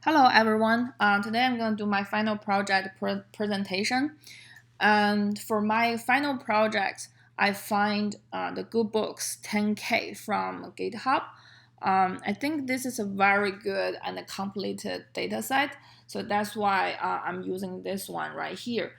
Hello everyone. Today I'm going to do my final project presentation. And for my final project, I find the good books 10K from GitHub. I think this is a very good and completed data set. So that's why I'm using this one right here.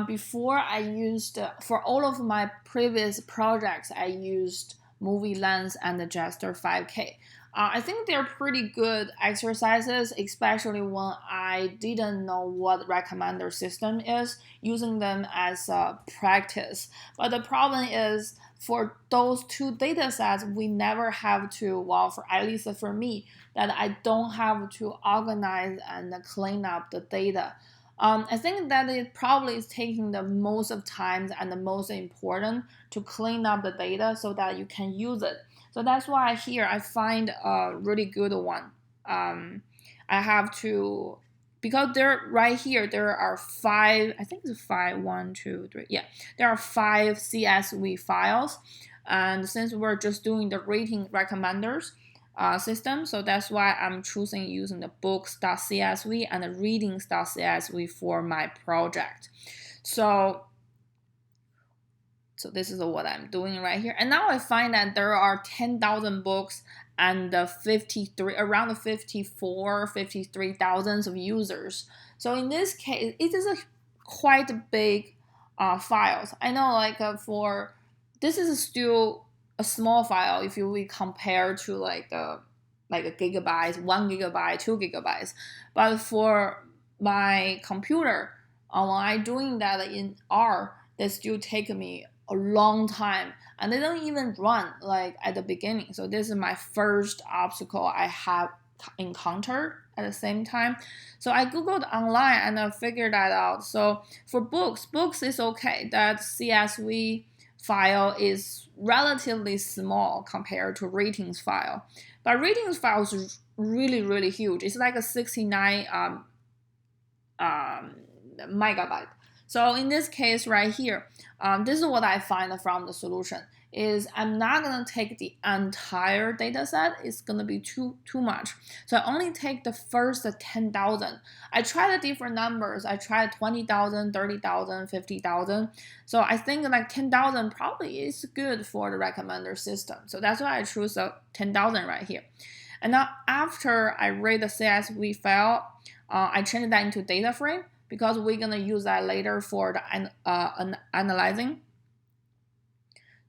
Before I used, for all of my previous projects, I used Movie Lens and the Jester 5K. I think they're pretty good exercises, especially when I didn't know what recommender system is, using them as a practice. But the problem is for those two data sets, we never have to, well, for at least for me, that I don't have to organize and clean up the data. I think that it probably is taking the most of time and the most important to clean up the data so that you can use it. So that's why here I find a really good one. I have to, because there right here there are five. I think it's five. One, two, three. Yeah, there are five CSV files, and since we're just doing the rating recommenders system, so that's why I'm choosing using the books.csv and the readings.csv for my project. So this is what I'm doing right here. And now I find that there are 10,000 books and around 53,000 of users. So in this case, it is a quite big files. I know this is still a small file if we compare to like a gigabyte, 1 gigabyte, 2 gigabytes. But for my computer, when I doing that in R, they still take me a long time and they don't even run like at the beginning. So this is my first obstacle I have encountered at the same time. So I googled online and I figured that out. So for books is okay. That CSV file is relatively small compared to ratings file, but ratings file is really huge. It's like a 69 megabyte. So in this case right here, this is what I find from the solution is I'm not going to take the entire data set. It's going to be too much. So I only take the first 10,000. I try the different numbers. I tried 20,000, 30,000, 50,000. So I think like 10,000 probably is good for the recommender system. So that's why I choose 10,000 right here. And now after I read the CSV file, I change that into data frame because we're going to use that later for the analyzing.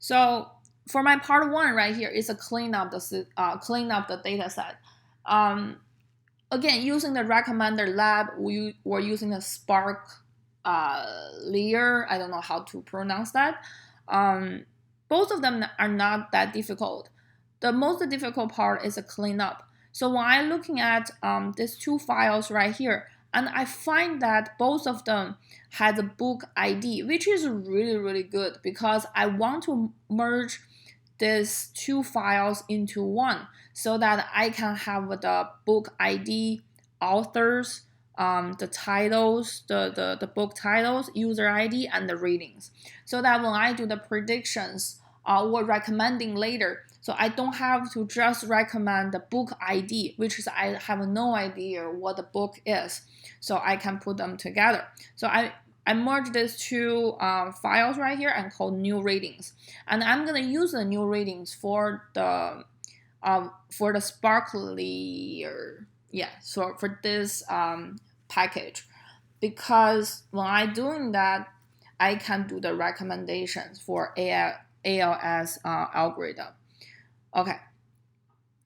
So for my part one right here is a clean up the data set. Again, using the recommender lab, we're using the Spark layer. I don't know how to pronounce that. Both of them are not that difficult. The most difficult part is a cleanup. So when I'm looking at these two files right here, and I find that both of them has a book ID, which is really good because I want to merge these two files into one so that I can have the book ID, authors, the titles, the book titles, user ID, and the ratings. So that when I do the predictions or recommending later, so I don't have to just recommend the book ID, which is I have no idea what the book is. So I can put them together. So I merge these two files right here and call new ratings. And I'm gonna use the new ratings for the Sparkly, yeah, so for this package, because when I'm doing that, I can do the recommendations for ALS algorithm. Okay,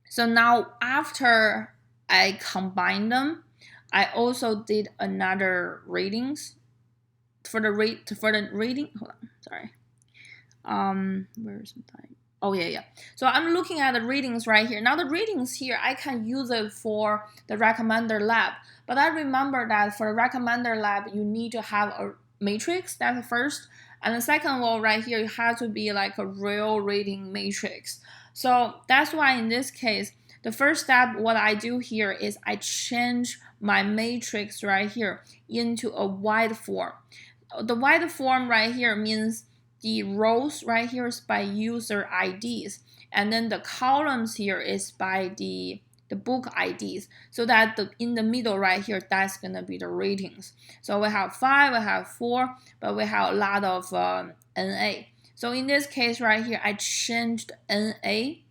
so now after I combine them, I also did another ratings for the rating. Hold on, sorry. Where's my time? Oh yeah. So I'm looking at the ratings right here. Now the ratings here, I can use it for the recommender lab. But I remember that for the recommender lab, you need to have a matrix. That's the first. And the second one right here, it has to be like a real rating matrix. So that's why in this case, the first step, what I do here is I change my matrix right here into a wide form. The wide form right here means the rows right here is by user IDs, and then the columns here is by the the book IDs, so that in the middle right here, that's going to be the ratings. So we have 5, we have 4, but we have a lot of NA. So in this case right here, I changed NA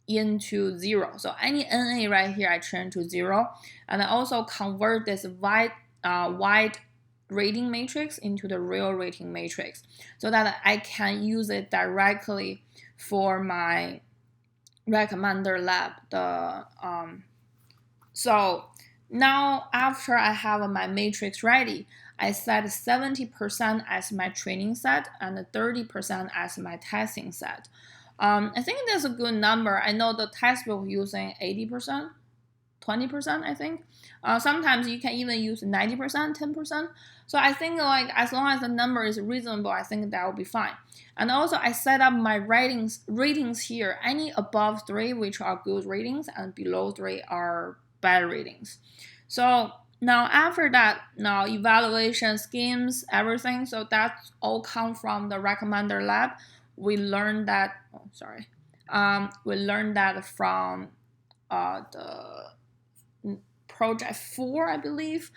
into 0. So any NA right here, I change to 0. And I also convert this wide rating matrix into the real rating matrix, so that I can use it directly for my recommender lab. So now after I have my matrix ready, I set 70% as my training set and 30% as my testing set. I think that's a good number. I know the textbook using 80%, 20%, I think. Sometimes you can even use 90%, 10%. So I think like as long as the number is reasonable, I think that will be fine. And also I set up my ratings here. Any above 3, which are good ratings, and below 3 are bad ratings. So now after that, now evaluation schemes, everything. So that all come from the recommender lab. We learned that. We learned that from the project 4, I believe.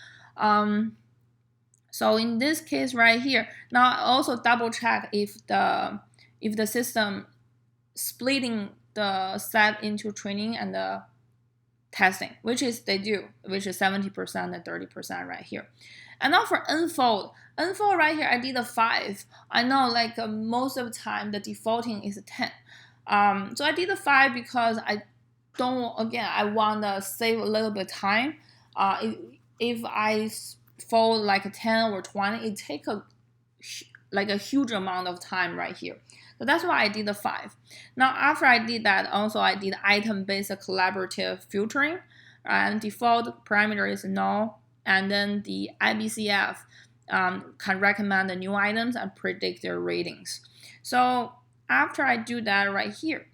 So in this case right here, now I also double check if the system splitting the set into training and the testing, which is they do, which is 70% and 30% right here. And now for unfold right here, I did a 5. I know like most of the time the defaulting is a 10. So I did a 5 because I want to save a little bit of time. If I fold like a 10 or 20, it takes a huge amount of time right here. So that's why I did the 5. Now after I did that, also I did item-based collaborative filtering, and default parameter is null, and then the IBCF can recommend the new items and predict their ratings. So after I do that right here,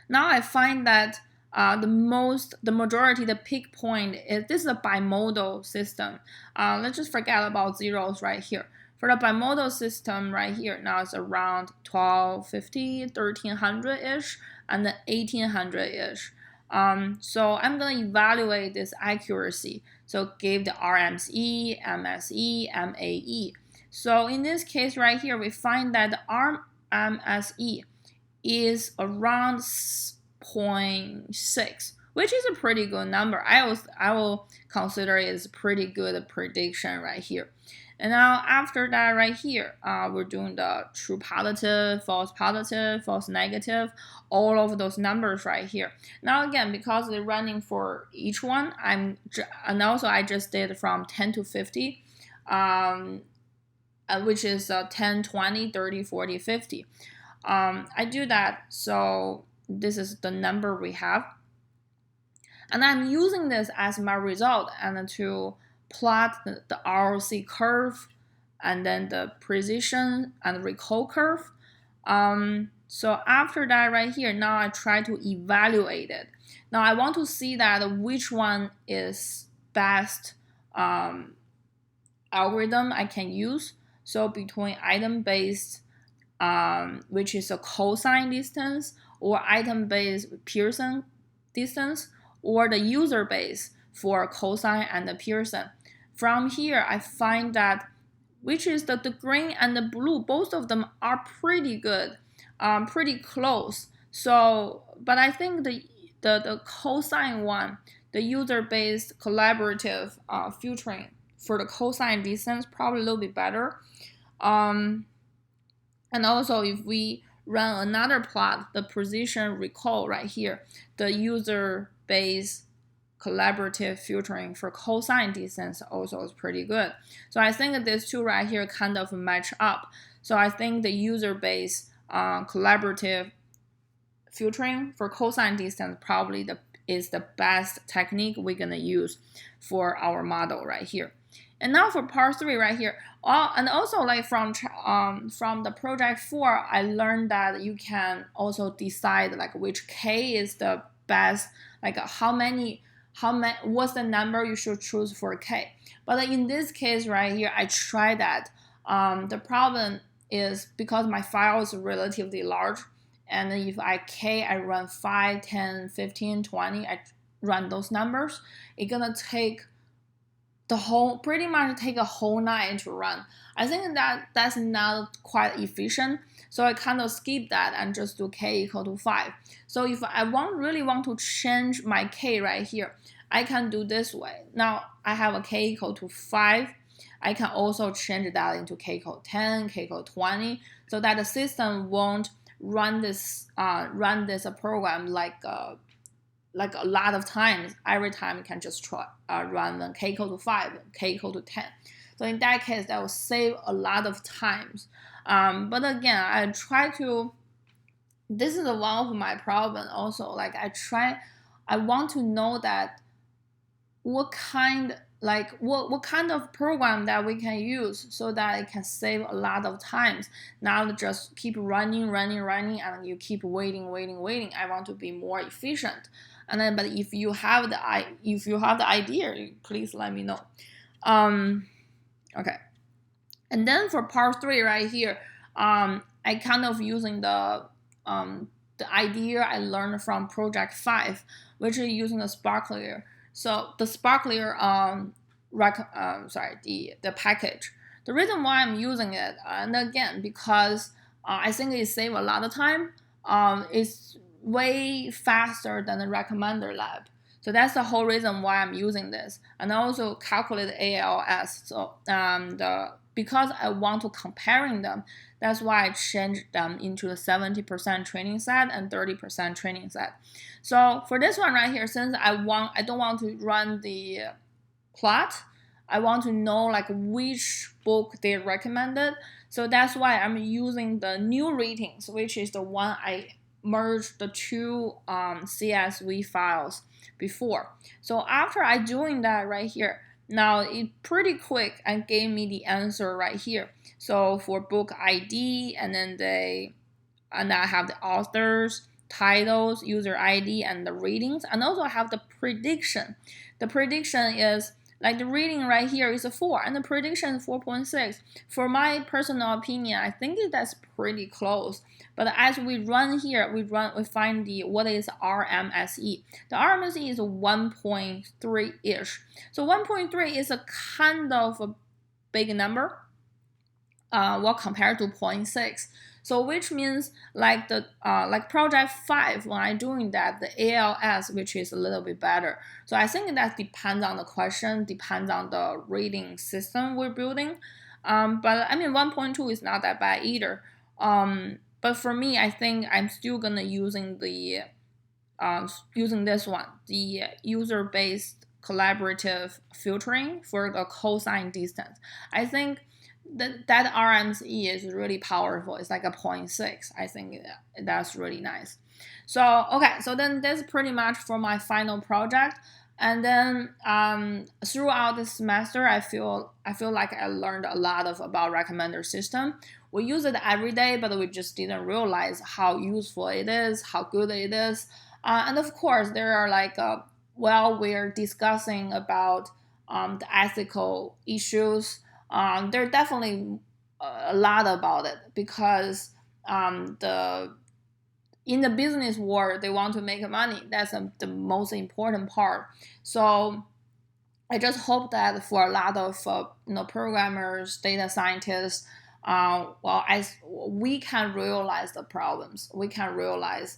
now I find that the majority, the peak point is, this is a bimodal system. Let's just forget about zeros right here. For the bimodal system right here, now it's around 1250, 1300-ish, and then 1800-ish. So I'm going to evaluate this accuracy. So give the RMSE, MSE, MAE. So in this case right here, we find that the RMSE is around 0.6, which is a pretty good number. I will consider it as a pretty good prediction right here. And now after that right here, we're doing the true positive, false negative, all of those numbers right here. Now again, because they're running for each one, and also I just did from 10 to 50, which is 10, 20, 30, 40, 50. I do that, so this is the number we have. And I'm using this as my result and to plot the ROC curve and then the precision and recall curve. So after that right here, now I try to evaluate it. Now I want to see that which one is best algorithm I can use. So between item-based, which is a cosine distance, or item-based Pearson distance, or the user-based for cosine and the Pearson. From here, I find that which is the green and the blue, both of them are pretty good, pretty close. So, but I think the cosine one, the user-based collaborative filtering for the cosine distance, probably a little bit better. And also, if we run another plot, the precision recall right here, the user-based collaborative filtering for cosine distance also is pretty good. So I think these two right here kind of match up. So I think the user-based collaborative filtering for cosine distance probably is the best technique we're going to use for our model right here. And now for part 3 right here, and also like from the project 4, I learned that you can also decide like which K is the best, like what's the number you should choose for K. But in this case right here, I tried that. The problem is because my file is relatively large, and then if I K, I run 5, 10, 15, 20, I run those numbers, it's gonna take pretty much take a whole night to run. I think that's not quite efficient, so I kind of skip that and just do K equal to 5. So if I really want to change my K right here, I can do this way. Now I have a K equal to 5. I can also change that into K equal 10, K equal 20, so that the system won't run this program like a lot of times. Every time you can just try run the K equal to 5, K equal to 10. So in that case, that will save a lot of times. But again, I try to. This is one of my problems also. Like I want to know that what kind of program that we can use so that it can save a lot of times. Not just keep running, and you keep waiting. I want to be more efficient. And then, but if you have the idea, please let me know. Okay. And then for part 3 right here, I kind of using the idea I learned from project 5, which is using the Sparkler. So the Sparkler the package. The reason why I'm using it, and again, because I think it saves a lot of time. It's way faster than the recommender lab. So that's the whole reason why I'm using this. And I also calculate ALS. So because I want to comparing them, that's why I changed them into a 70% training set and 30% training set. So for this one right here, since I don't want to run the plot, I want to know like which book they recommended. So that's why I'm using the new ratings, which is the one I merged the two CSV files before. So after I doing that right here, now it pretty quick and gave me the answer right here. So for book ID, and then I have the authors, titles, user ID, and the ratings, and also I have the prediction. The prediction is like the reading right here is a 4, and the prediction is 4.6. For my personal opinion, I think that's pretty close. But as we run here, we find what is RMSE. The RMSE is 1.3-ish. So 1.3 is a kind of a big number, compared to 0.6. So which means like project 5, when I'm doing that, the ALS, which is a little bit better. So I think that depends on the question, depends on the rating system we're building. But I mean 1.2 is not that bad either. But for me, I think I'm still gonna using this one, the user-based collaborative filtering for the cosine distance. I think that RMSE is really powerful. It's like a 0.6. I think that's really nice. So okay, so then that's pretty much for my final project. And then throughout the semester, I feel like I learned a lot about recommender system. We use it every day, but we just didn't realize how useful it is, how good it is. And of course, there are like while we're discussing about the ethical issues, there are definitely a lot about it, because in the business world, they want to make money. That's the most important part. So I just hope that for a lot of programmers, data scientists, as we can realize the problems, we can realize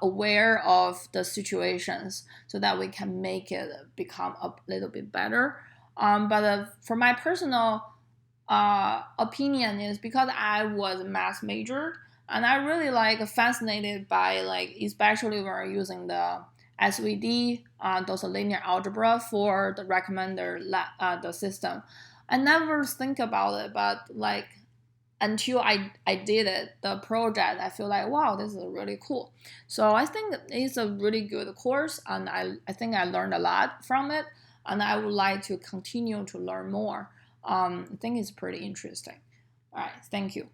aware of the situations, so that we can make it become a little bit better. But for my personal opinion is, because I was math major, and I really fascinated by especially when we're using the SVD, those linear algebra for the recommender the system. I never think about it, but until I did it, the project, I feel like, wow, this is really cool. So I think it's a really good course, and I think I learned a lot from it, and I would like to continue to learn more. I think it's pretty interesting. All right, thank you.